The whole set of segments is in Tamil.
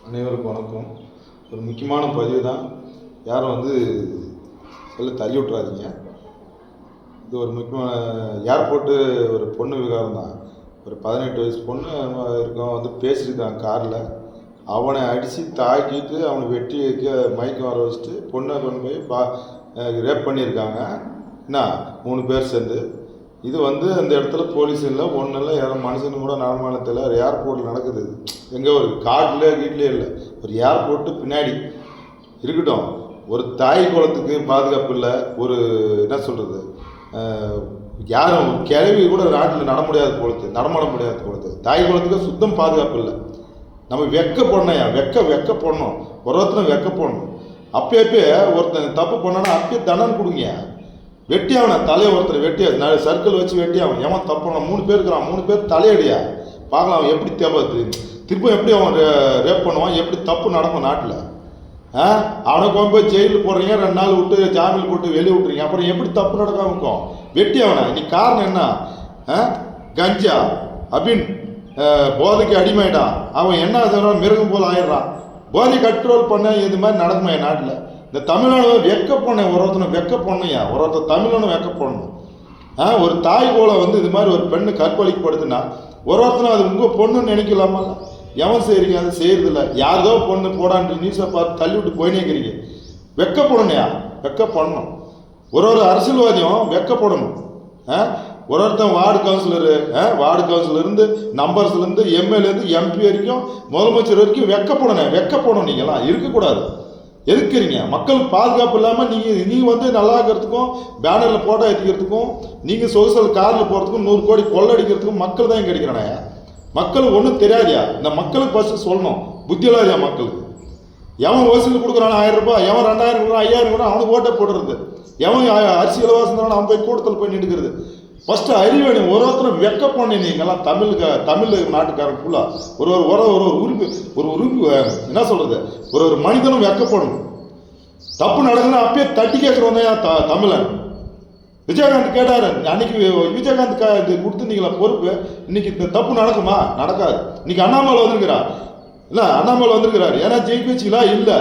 அனைவருக்கும் வணக்கம். ஒரு முக்கியமான பதிவு தான். யாரும் எல்லாம் தள்ளி விட்றாதீங்க. இது ஒரு முக்கியமான ஏர்போர்ட்டு ஒரு பொண்ணு விவகாரம் தான். ஒரு 18 வயசு பொண்ணு இருக்கவன் பேசியிருக்கான் காரில். அவனை அடித்து தாக்கிட்டு அவனை வெட்டி மயக்கம் வர வச்சுட்டு பொண்ணை கொண்டு போய் ரேப் பண்ணியிருக்காங்க. என்ன 3 பேர் சேர்ந்து. இது அந்த இடத்துல போலீஸ் இல்லை, ஒன்றும் இல்லை, யாரும் மனுஷனு கூட நடமானத்தில் ஏர்போர்ட்டில் நடக்குது. எங்கே ஒரு காட்டில் வீட்லேயே இல்லை, ஒரு ஏர்போர்ட்டு பின்னாடி இருக்கட்டும். ஒரு தாய் குளத்துக்கு பாதுகாப்பு இல்லை. ஒரு என்ன சொல்கிறது, யாரும் கிளவி கூட நாட்டில் நடமாட முடியாது பொழுது தாய் குளத்துக்கு சுத்தம் பாதுகாப்பு இல்லை. நம்ம வெக்க போடணும். ஒருத்தரும் வெக்க போடணும். அப்பயே ஒருத்தன் தப்பு பண்ணனா அப்பயே தண்டனை கொடுங்க. வெட்டி அவனை தலையை ஒருத்தர் வெட்டியா சர்க்கிள் வச்சு வெட்டி அவன் எவன் தப்பு பண்ண 3 பேர் இருக்கிறான். 3 பேர் தலையடியா பார்க்கலாம். அவன் எப்படி திரும்ப எப்படி அவன் ரேப் பண்ணுவான், எப்படி தப்பு நடக்கும் நாட்டில். அவனை கொண்டு போய் ஜெயிலில் போடுறீங்க, 2 நாள் விட்டு ஜாமீன் போட்டு வெளியே விட்டுறீங்க. அப்புறம் எப்படி தப்பு நடக்காம இருக்கும்? வெட்டி அவனை. இன்னைக்கு காரணம் என்ன? கஞ்சா அபின் போதைக்கு அடிமைடான். அவன் என்ன சொல்றான், மிருகம் போல் ஆயிடுறான். போதை கண்ட்ரோல் பண்ண இது மாதிரி நடக்குமா என் நாட்டில்? இந்த தமிழ்நாடு வெக்க போனேன். வெக்க போடணையா, தமிழனும் வெக்க போடணும். ஒரு தாய் போல இது மாதிரி ஒரு பெண்ணு கற்பழிக்கப்படுதுன்னா ஒருத்தனும் அது உங்கள் பொண்ணுன்னு நினைக்கலாமா? எவன் செய்கிறீங்க? அது செய்யறதில்ல. யாரதோ பொண்ணு போடான்னு நியூஸை பார்த்து தள்ளி விட்டு போயினே இருக்கிறீங்க. வெக்க போடணையா? வெக்க பண்ணணும். ஒரு அரசியல்வாதியும் வெக்கப்படணும். ஒருத்தன் வார்டு கவுன்சிலருந்து நம்பர்ஸ்லேருந்து எம்எல்ஏருந்து எம்பி வரைக்கும் முதலமைச்சர் வரைக்கும் வெக்கப்படணும். நீங்களாம் இருக்கக்கூடாது. எதுக்குறீங்க? மக்கள் பாதுகாப்பு இல்லாமல் நீங்கள் நல்லா இருக்கிறதுக்கும் பேனரில் போட்டோ ஏற்றிக்கிறதுக்கும் நீங்கள் சொகுசல் காரில் போகிறதுக்கும் 100 கோடி கொள்ளடிக்கிறதுக்கும் மக்கள் தான் இங்கே அடிக்கிறானே. மக்களுக்கு ஒன்றும் தெரியாதியா? இந்த மக்களுக்கு ஃபஸ்ட்டு சொல்லணும். புத்தி இல்லாதியா மக்களுக்கு? எவன் வசூல் கொடுக்குறான் 1000 ரூபாய், எவன் 2000 கொடுக்குறான், 5000 கொடுக்குறான், அவனுக்கு ஓட்டை போடுறது. எவன் அரிசி இலவாசம் தரான் அவன் போய் கூட்டத்தில் போய் நின்றுக்கிறது. ஃபஸ்ட்டு அறிவேணும். ஒருத்தரும் வெக்க பண்ணி நீங்கள்லாம் தமிழ் நாட்டுக்காரன் ஃபுல்லாக ஒரு உரிமை என்ன சொல்கிறது, ஒரு மனிதனும் வெக்கப்படணும். தப்பு நடக்குதுன்னா அப்பயே தட்டி கேட்குறவங்க தான் தமிழன். விஜயகாந்த் கேட்டார் அன்னைக்கு. விஜயகாந்த் இது கொடுத்துருந்தீங்களா பொறுப்பு? இன்னைக்கு இந்த தப்பு நடக்குமா? நடக்காது. இன்னைக்கு அண்ணாமலை வந்திருக்கிறார். ஏன்னா ஜெயிக்க வச்சுங்களா? இல்லை.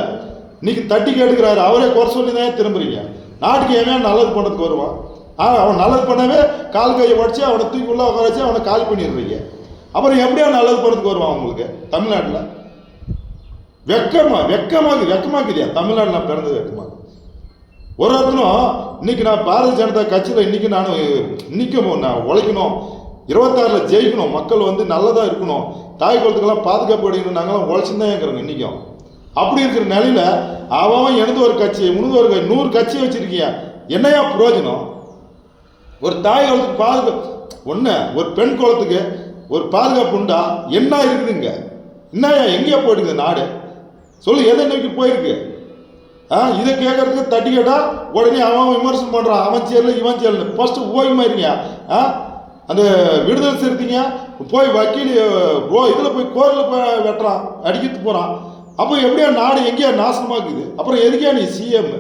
இன்னைக்கு தட்டி கேட்டுக்கிறாரு. அவரே குறை சொல்லி தான் திரும்புறீங்க. நாட்டுக்கு ஏன் நல்லது பண்ணுறதுக்கு வருவான்? அவன் நல்லது பண்ணவே கால் கையை உடச்சி அவனை தூக்கி உள்ள உட்கார வச்சு அவனை காலி பண்ணிடுறீங்க. அப்புறம் எப்படியா நல்லது பண்ணுறதுக்கு வருவான் உங்களுக்கு? தமிழ்நாட்டில் வெக்கமாக்குதியா? தமிழ்நாட்டில் நான் பிறந்தது வெக்கமாக. ஒருத்தனும் இன்னைக்கு நான் பாரதிய ஜனதா கட்சியில் நான் உழைக்கணும், 26 ஜெயிக்கணும், மக்கள் நல்லதாக இருக்கணும், தாய் குளத்துக்கெல்லாம் பாதுகாப்பு அடையணும், நாங்களாம் உழைச்சுன்னு தான் இருக்கிறோங்க இன்றைக்கும். அப்படி இருக்கிற நிலையில் அவன் எனது ஒரு கட்சி 100 கட்சி வச்சிருக்கியா? என்னையா பிரயோஜனம்? ஒரு தாய் குளத்துக்கு பாதுகாப்பு ஒரு பெண் குளத்துக்கு ஒரு பாதுகாப்பு உண்டா? என்ன இருக்குதுங்க? என்னையா எங்கேயா போயிடுது நாடு? சொல்லு, எதை நோக்கி போயிருக்கு? இதை கேட்கறதுக்கு தட்டி கேட்டா உடனே அவன் விமர்சனம் பண்றான். அவன் சேரல இவன் சேரல. ஃபர்ஸ்ட் ஓய்மா இருங்க. அந்த விடுதலை சிறுத்தைங்க போய் வக்கீல் இதில் போய் கோரில் போய் வெட்டுறான், அடிக்கிறதுக்கு போகிறான். அப்போ எப்படியா நாடு எங்கேயா நாசமாக்குது? அப்புறம் எதுக்கே நீ சிஎம்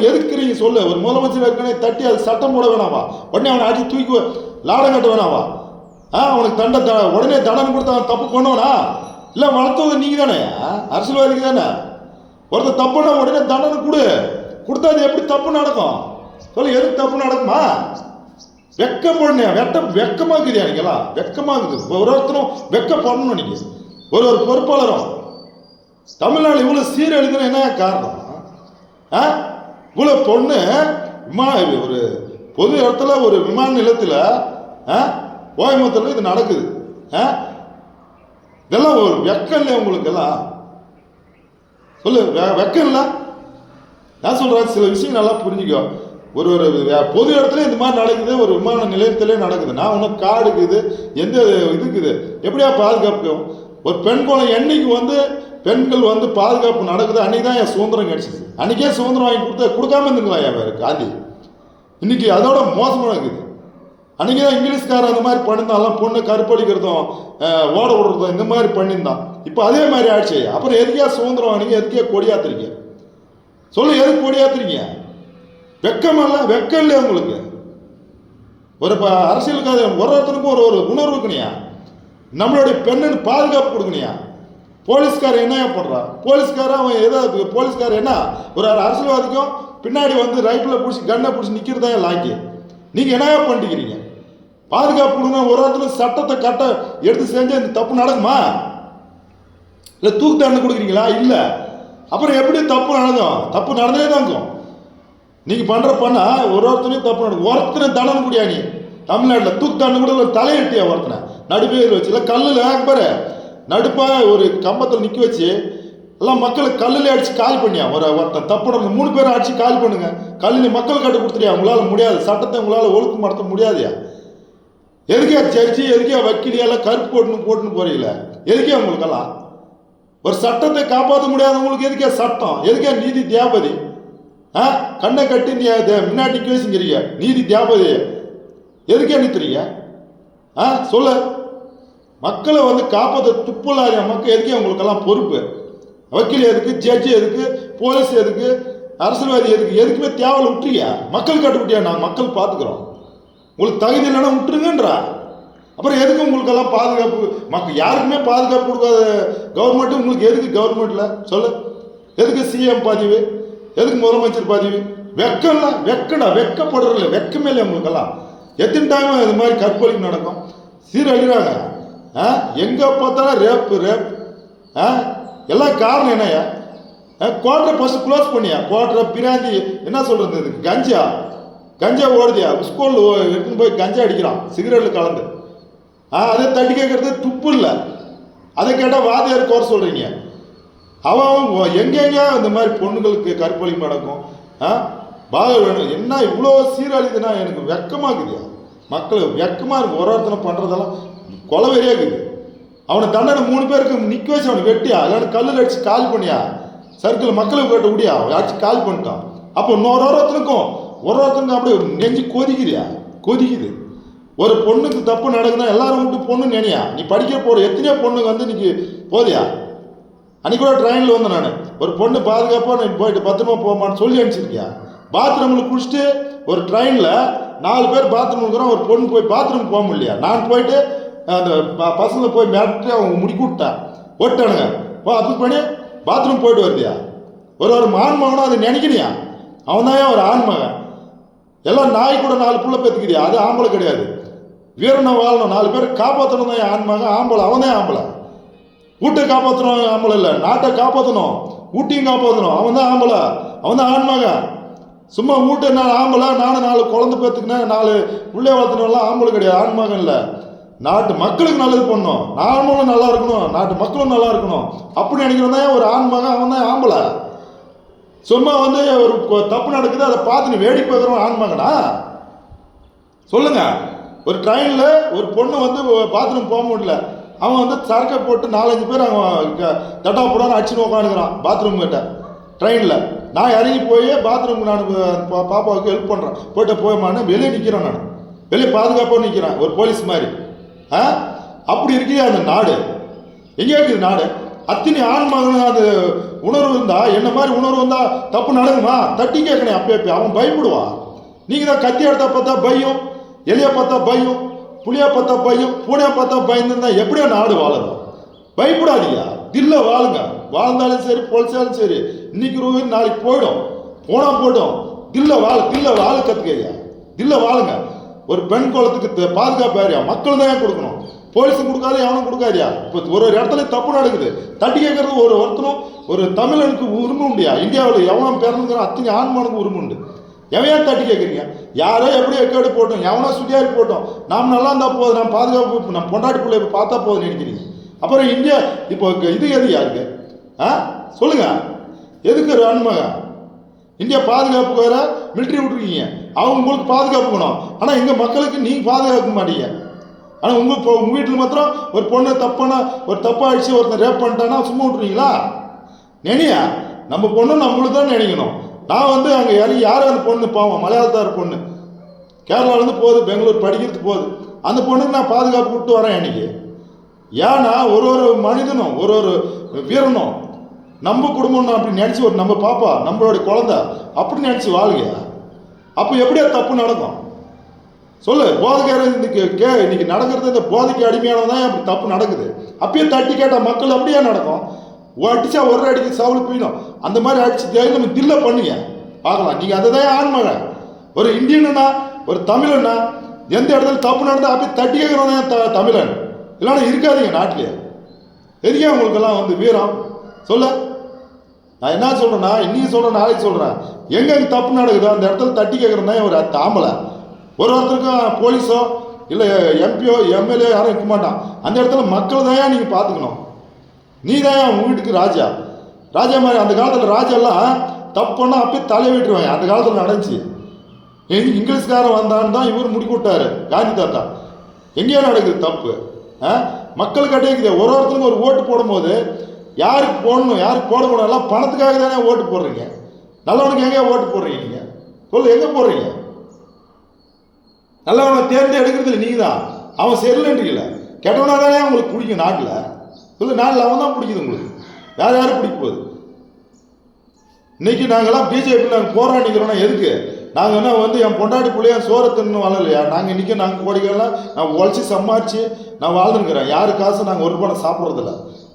எதுக்குறீங்க சொல்லு? ஒரு முதலமைச்சர் இருக்கனே தட்டி அது சட்டம் போட வேணாவா? உடனே அவனை அடிச்சு தூக்கி லாடம் கட்ட வேணாவா? அவனுக்கு உடனே தண்டனை கொடுத்து அவன் தப்பு பண்ணுவனா? இல்லை, வளர்த்தது நீங்கள் தானே, அரசியல்வாதிக்கு தானே. ஒருத்தர் தப்புன்னா உடனே தண்டனை கொடுத்தா அது எப்படி தப்பு நடக்கும்? சொல்லு, எதுக்கு தப்பு நடக்குமா? வெக்கமாக்குதியா? நீங்களா வெக்கமாக்குது. ஒருத்தரும் வெக்க பண்ணணும். நீங்கள் ஒரு பொறுப்பாளரும் தமிழ்நாடு இவ்வளோ சீரழிதுன்னு என்ன காரணம்? இவ்வளோ பொண்ணு ஒரு பொது இடத்துல ஒரு விமான நிலையத்தில் கோயம்புத்தூர்ல இது நடக்குது. இதெல்லாம் ஒரு வெக்கம் இல்லையா உங்களுக்கு எல்லாம்? சொல்லு, வெக்கம் இல்லை? நான் சொல்றேன், சில விஷயம் நல்லா புரிஞ்சுக்கோ. ஒரு பொது இடத்துல இந்த மாதிரி நடக்குது, ஒரு விமான நிலையத்திலே நடக்குது. நான் உனக்கு காடு இருக்குது, எந்த இதுக்குது, எப்படியா பாதுகாப்புக்கும்? ஒரு பெண் குழந்தை என்னைக்கு பெண்கள் பாதுகாப்பு நடக்குது, அன்னைக்கு தான் என் சுதந்திரம் கிடைச்சிது. அன்னைக்கே சுதந்திரம் வாங்கி கொடுக்காம இருந்துங்களா என் வேறு காந்தி? இன்னைக்கு அதோட மோசமாக இருக்குது. அன்னைக்கு தான் இங்கிலீஷ்காரன் அந்த மாதிரி பண்ணியிருந்தாலும் பொண்ணு கருப்படிக்கிறதும் ஓட விடுறதும் இந்த மாதிரி பண்ணியிருந்தான். இப்போ அதே மாதிரி ஆயிடுச்சு. அப்புறம் எதுக்கே சுதந்திரம் வாங்கினீங்க? எதுக்கே கொடியாத்துறீங்க? சொல்லு, எதுக்கு கொடியாத்துறீங்க? வெக்கம் இல்லையா உங்களுக்கு? ஒரு அரசியலுக்காக ஒருத்தருக்கும் ஒரு உணர்வு இருக்கணையா? நம்மளுடைய பெண்ணுன்னு பாதுகாப்பு கொடுக்கணையா? போலீஸ்காரன் என்ன பண்ணுறான்? போலீஸ்காரன் அவன் ஏதோ போலீஸ்காரன் என்ன ஒரு அரசியல்வாதிக்கும் பின்னாடி வந்து ரைட்டில் பிடிச்சி கண்ணை பிடிச்சி நிற்கிறதா லாக்கி. நீங்கள் என்ன பண்ணிக்கிறீங்க? பாதுகாப்பு கொடுங்க. ஒரு இடத்துல சட்டத்தை கட்ட எடுத்து செஞ்சு இந்த தப்பு நடக்குமா? இல்லை தூக்கு தண்டனை கொடுக்குறீங்களா? இல்லை. அப்புறம் எப்படி தப்பு நடக்கும்? தப்பு நடந்தே தாங்கும். நீங்கள் பண்ணுற பண்ணா ஒருத்தனையும் தப்பு நடக்கும். ஒருத்தனை தண்டனை கூடியா? நீ தமிழ்நாட்டில் தூக்கு தண்டனை கூட தலையெட்டியா ஒருத்தனை நடுப்பேர் வச்சு, இல்லை கல்லில் பாரு நடுப்பா ஒரு கம்பத்தில் நிற்க வச்சு எல்லாம் மக்களை கல்லில் அடித்து காலி பண்ணியா? ஒருத்தன் தப்பு நடந்து 3 பேரை அடித்து காலி பண்ணுங்க. கல்லில் மக்கள் கட்டு கொடுத்துறியா? உங்களால் முடியாது. சட்டத்தை உங்களால் ஒழுக்கம் நடத்த முடியாதுயா. எதுக்கே ஜட்ஜி, எதுக்கே வக்கீலியெல்லாம் கருப்பு போட்டுன்னு போறீங்களே? எதுக்கே உங்களுக்கெல்லாம்? ஒரு சட்டத்தை காப்பாற்ற முடியாதவங்களுக்கு எதுக்கே சட்டம்? எதுக்கே நீதி தியாபதி? கண்ணை கட்டி நீ முன்னாடி பேசுங்கிறீங்க நீதி தியாபதி. எதுக்கே நிறுத்துறீங்க? சொல்ல மக்களை வந்து காப்பாற்ற துப்புலாத மக்கள் எதுக்கே உங்களுக்கெல்லாம் பொறுப்பு? வக்கீல் எதுக்கு? ஜட்ஜி எதுக்கு? போலீஸ் எதுக்கு? அரசியல்வாதி எதுக்கு? எதுக்குமே தேவையில்ல விட்டுறியா? மக்கள் கட்டுப்பட்டியா? நாங்கள் மக்கள் பார்த்துக்கிறோம். உங்களுக்கு தகுதி இல்லைன்னா விட்டுருங்கன்றா. அப்புறம் எதுக்கு உங்களுக்கெல்லாம் பாதுகாப்பு? யாருக்குமே பாதுகாப்பு கொடுக்காத கவர்மெண்ட்டு உங்களுக்கு எதுக்கு கவர்மெண்ட்டில்? சொல்லு. எதுக்கு சிஎம் பதவி? எதுக்கு முதலமைச்சர் பதவி? வெக்கம்ல வெக்கடா, வெக்கப்படுறதில்ல. வெக்கமே இல்லை உங்களுக்கெல்லாம். எத்தனை டைம் இது மாதிரி கற்பழிப்பு நடக்கும்? சீரழிறாங்க. எங்கே பார்த்தாலும் ரேப்பு ரேப். எல்லாம் காரணம் என்னையா? குவார்டரை ஃபஸ்ட்டு க்ளோஸ் பண்ணியா? குவார்டரை பிராந்தி என்ன சொல்கிறது? இதுக்கு கஞ்சா ஓடுதியா? ஸ்கூலில் எடுத்துன்னு போய் கஞ்சா அடிக்கிறான் சிகரெட்டில் கலந்து. அதை தட்டி கேட்கறது துப்பு இல்லை. அதை கேட்டால் வாதியார் கோர சொல்கிறீங்க. அவன் எங்கெங்க இந்த மாதிரி பொண்ணுங்களுக்கு கற்பழிப்பு நடக்கும்? பாக வேணும் என்ன இவ்வளோ சீரழிதுன்னா எனக்கு வெக்கமாக இருக்குதுயா. மக்கள் வெக்கமாக இருக்கு. ஒருத்தனை பண்ணுறதெல்லாம் கொலவெறியாக இருக்குது. அவனை தண்டனை 3 பேருக்கு நிற்க வச்சு அவனை வெட்டியா? இல்லைன்னா கல்லில் அடிச்சு காலி பண்ணியா? சர்க்கிள் மக்களுக்கு கேட்ட முடியா? அடிச்சு காலி பண்ணிட்டான். அப்போ ஒருத்தனுக்கும் அப்படியே நெஞ்சு கொதிக்குது. ஒரு பொண்ணுக்கு தப்பு நடக்குதுன்னா எல்லாரும் விட்டு பொண்ணு நினையா? நீ படிக்க போகிற எத்தனையோ பொண்ணுங்க வந்து இன்னைக்கு போதியா? அன்றைக்கி கூட ட்ரெயினில் வந்து நான் ஒரு பொண்ணு பாதுகாப்பாக நீ போயிட்டு பத்திரமா போமான்னு சொல்லி அனுப்பிச்சிருக்கியா? பாத்ரூமில் குடிச்சிட்டு ஒரு ட்ரெயினில் 4 பேர் பாத்ரூம் இருக்கிறோம். ஒரு பொண்ணு போய் பாத்ரூம் போக முடியலையா? நான் போயிட்டு அந்த பசங்களை போய் மிரட்டு அவங்க முடிக்கி விட்டேன். ஓட்டானுங்க அப்படி பண்ணி பாத்ரூம் போயிட்டு வருதியா? ஒரு ஆண்மகனும் அதை நினைக்கிறியா? அவன் தான் ஒரு ஆண்மகன். எல்லாம் நாய் கூட 4 புள்ள பேத்துக்கிறியா? அது ஆம்பளை கிடையாது. வீரனை வாழணும், 4 பேர் காப்பாற்றணும் தான் ஆண்மகன். ஆம்பளை அவன் தான் ஆம்பளை. வீட்டை காப்பாற்றணும் ஆம்பளை இல்லை, நாட்டை காப்பாற்றணும், ஊட்டியும் காப்பாற்றணும். அவன் தான் ஆம்பளை, அவன் தான் ஆண்மகன். சும்மா வீட்டை நான் ஆம்பளை, நானும் 4 குழந்தை பேத்துக்கினேன், 4 பிள்ளை வளர்த்துனெல்லாம் ஆம்பளை கிடையாது, ஆண்மகன் இல்லை. நாட்டு மக்களுக்கு நல்லது பண்ணணும், நாமளும் நல்லா இருக்கணும், நாட்டு மக்களும் நல்லா இருக்கணும் அப்படி நினைக்கிறவன் தான் ஒரு ஆண்மகன். அவன் தான் ஆம்பளை. சும்மா வந்து ஒரு தப்பு நடக்குது அதை பார்த்து நீ வேடிக்கை பார்க்குறவன் ஆண்மகனா? சொல்லுங்க. ஒரு ட்ரெயினில் ஒரு பொண்ணு வந்து பாத்ரூம் போக முடியல. அவன் வந்து சரக்கை போட்டு 4-5 பேர் அவன் தட்டாப்புடான்னு அடிச்சுன்னு உட்காந்துக்கிறான் பாத்ரூம் கிட்ட ட்ரெயினில். நான் இறங்கி போய் பாத்ரூம் நான் பாப்பாவுக்கு ஹெல்ப் பண்ணுறேன். போய்ட்டு போயமான்னு வெளியே நிற்கிறேன். நான் வெளியே பாதுகாப்பாக நிற்கிறேன் ஒரு போலீஸ் மாதிரி. அப்படி இருக்கே அந்த நாடு. எங்கே இருக்குது நாடு? அத்தனை ஆண்மகன் அது உணர்வு இருந்தால், என்ன மாதிரி உணர்வு இருந்தால் தப்பு நடக்குமா? தட்டி கேட்கணும். அப்போ அவன் பயப்படுவான். நீங்கள் தான் கத்தி எடுத்தா பார்த்தா பயம், எலியை பார்த்தா பயம், புளியா பார்த்தா பயம், பூனையா பார்த்தா பயந்துருந்தா எப்படியா நாடு வாழணும்? பயப்படாதீங்க, தில்ல வாழுங்க. வாழ்ந்தாலும் சரி பொழைச்சாலும் சரி, இன்னைக்கு ரூபாய் நாளைக்கு போயிடும், போனால் போய்டும். தில்ல வாழ கற்றுக்கையா, தில்ல வாழுங்க. ஒரு பெண் குலத்துக்கு பாதுகாப்பு யாரையா? மக்கள் தான் கொடுக்கணும். போலீஸும் கொடுக்காது, எவனும் கொடுக்காதியா? இப்போ ஒரு இடத்துல தப்பு நடக்குது, தட்டி கேட்கறது ஒருத்தனும் ஒரு தமிழனுக்கு உரிமை உண்டியா? இந்தியாவில் எவனும் பிறந்துக்கிற அத்தனை ஆண்மனுக்கு உரிமை உண்டு. எவையா தட்டி கேட்குறீங்க? யாரோ எப்படி எக்கேடு போட்டோம், எவனோ சுடியாரி போட்டோம், நாம் நல்லா இருந்தால் போதும், நம்ம பாதுகாப்பு, நம்ம பொண்டாட்டி பிள்ளை இப்போ பார்த்தா போதும் நினைக்கிறீங்க. அப்புறம் இந்தியா இப்போ இது எது யாருக்கு? சொல்லுங்க, எதுக்கு ஒரு ஆண்மகன்? இந்தியா பாதுகாப்புக்கு வேற மிலிட்ரி விட்டுருக்கீங்க, அவங்க உங்களுக்கு பாதுகாப்பு வேணும். ஆனால் எங்கள் மக்களுக்கு நீங்கள் பாதுகாக்க மாட்டீங்க. ஆனால் உங்கள் வீட்டில் மாத்திரம் ஒரு பொண்ணு ஒரு தப்பாக அடிச்சு ஒருத்தன் ரேப் பண்ணிட்டானா சும்மா விட்டுருவீங்களா? நினையா நம்ம பொண்ணு நம்மளுக்கு தான் நினைக்கணும். நான் வந்து அங்கே யாரும் அந்த பொண்ணு பாவம் மலையாளத்தார் பொண்ணு கேரளாவிலேருந்து போகுது, பெங்களூர் படிக்கிறதுக்கு போகுது. அந்த பொண்ணுக்கு நான் பாதுகாப்பு விட்டு வரேன் அன்றைக்கி. ஏன்னா ஒரு மனிதனும் ஒரு வீரனும் நம்ம குடும்பம் அப்படி நினச்சி நம்ம பாப்பா நம்மளுடைய குழந்தை அப்படி நினச்சி வாழுங்க. அப்போ எப்படியா தப்பு நடக்கும்? சொல்லு. போதைக்கார இன்னைக்கு நடக்கிறது இந்த போதைக்கு அடிமையானதான் அப்படி தப்பு நடக்குது. அப்பயே தட்டி கேட்டால் மக்கள் அப்படியே நடக்கும். அடிச்சா ஒரு அடிக்கு சவுளு பீனும் அந்த மாதிரி அடிச்சு தேடி நம்ம தில்ல பண்ணுங்க பார்க்கலாம். நீங்கள் அதுதான் ஆண்மக. ஒரு இந்தியனா ஒரு தமிழனா எந்த இடத்துல தப்பு நடந்தால் அப்படியே தட்டி கேட்குறவன் தமிழன். இல்லைன்னா இருக்காதீங்க நாட்டிலே. எதுக்கே உங்களுக்கெல்லாம் வந்து வீரம் சொல்ல. நான் என்ன சொல்கிறேன்னா, இன்னைக்கு சொல்கிறேன், நாளைக்கு சொல்கிறேன், எங்கே தப்பு நடக்குதோ அந்த இடத்துல தட்டி கேட்குறேன்னா ஒரு ஆம்பளை. ஒருத்தருக்கும் போலீஸோ இல்லை எம்பியோ எம்எல்ஏ யாரும் இருக்க மாட்டான். அந்த இடத்துல மக்கள் தான் நீங்கள் பார்த்துக்கணும். நீ தான் உங்கள் வீட்டுக்கு ராஜா. ராஜா மாதிரி அந்த காலத்தில் ராஜாலாம் தப்பு பண்ணால் அப்படியே தலையை விட்டுருவாங்க. அந்த காலத்தில் நடந்துச்சு. இங்கிலீஷ்காரன் வந்தான்னு தான் இவர் முடிக்க விட்டாரு காந்தி தாத்தா. எங்கேயோ நடக்குது தப்பு. மக்களுக்கு அடைக்குது. ஒருத்தருக்கு ஒரு ஓட்டு போடும்போது யாருக்கு போடணும் யாருக்கு போடக்கூடாது எல்லாம் பணத்துக்காக தானே ஓட்டு போடுறீங்க. நல்லவனுக்கு எங்கேயா ஓட்டு போடுறீங்க நீங்கள் சொல்லு, எங்கே போடுறீங்க? நல்லவனை தேர்ந்து எடுக்கிறதுல நீங்கள் தான். அவன் சரியில்லைன்றீங்கள, கெட்டவனா தானே உங்களுக்கு பிடிக்கும் நாட்டில் சொல்லு. நாட்டில் அவன் தான் பிடிக்குது உங்களுக்கு, வேறு யாரும் பிடிக்க போகுது? இன்னைக்கு நாங்கள்லாம் பிஜேபி நாங்கள் போராடிக்கிறோன்னா எதுக்கு? நாங்கள் என்ன வந்து என் பொண்டாட்டி பிள்ளைய சோறு தின்னு வாழலையா? நாங்கள் இன்றைக்கி நாங்கள் கோடிக்கெல்லாம் நான் உழைச்சி சம்பாதிச்சு நான் வாழ்ந்துருக்கிறேன். யாரு காசு நாங்கள் ஒரு ரூபாய் சாப்பிட்றதில்ல.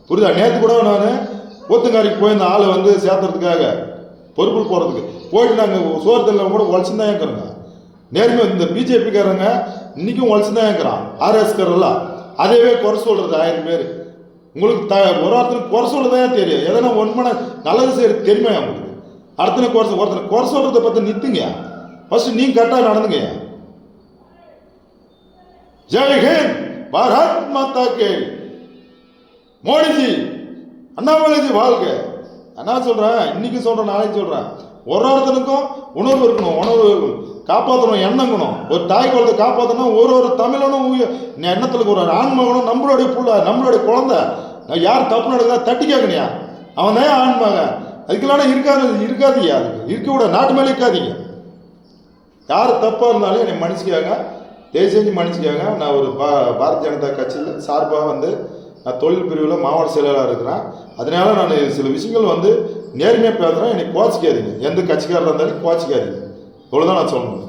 புரியுதா? நேற்று கூட நான் ஊத்தங்காரிக்கு போய் இந்த ஆளை வந்து சேர்த்துறதுக்காக பொறுப்பு போகிறதுக்கு போயிட்டு நாங்கள் சோறு தின்ன கூட உழைச்சி தான் இருக்கிறோங்க. நேர்மை இந்த பிஜேபிக்காரங்க இன்றைக்கும் உழைச்சி தான் இருக்கிறான். ஆர்எஸ்காரெல்லாம் அதேவே குறை சொல்கிறது 1000 பேர். உங்களுக்கு ஒரு ஒருத்தருக்கு குறை சொல்றதான் தெரியும். எதனா உண்மையான நல்லது செய்யறது தெரியுமா உங்களுக்கு? ஒருத்தனை குறை சொல்றதை பற்றி நிறுத்துங்க. ஃபர்ஸ்ட் நீங்க கரெக்டாக நடந்துங்க. ஜெய் ஹிந்த், பாரத் மாதா கே. மோடிஜி, அண்ணாமலைஜி வாழ்க. என்ன சொல்றேன், இன்னைக்கு சொல்றேன், நாளைக்கு சொல்றேன், ஒருத்தனுக்கும் உணர்வு இருக்கணும், உணர்வு காப்பாற்றணும், எண்ணங்கணும். ஒரு தாய் குழந்தை காப்பாற்றணும். ஒரு தமிழனும் எண்ணத்துல ஒரு ஆண்மகனும் நம்மளுடைய புள்ள நம்மளுடைய குழந்தை யார் தப்பு நடக்குதா தட்டி கேட்கணியா? அவன் தான் ஆண்மகன். அதுக்கெல்லாம் இருக்காதீங்க. அதுக்கு இருக்க விட நாட்டு மேலே இருக்காதீங்க. யார் தப்பாக இருந்தாலும் என்னை மன்னிச்சுக்காங்க, தயவு செஞ்சு மன்னிச்சுக்காங்க. நான் ஒரு பாரதிய ஜனதா கட்சியில் சார்பாக வந்து நான் தொழில் பிரிவில் மாவட்ட செயலாளராக இருக்கிறேன். அதனால நான் சில விஷயங்கள் வந்து நேர்மையாக பேசுகிறேன். என்னை கோச்சிக்காதீங்க. எந்த கட்சிக்காரராக இருந்தாலும் கோச்சிக்காதீங்க. இவ்வளோதான் நான் சொல்லணும்.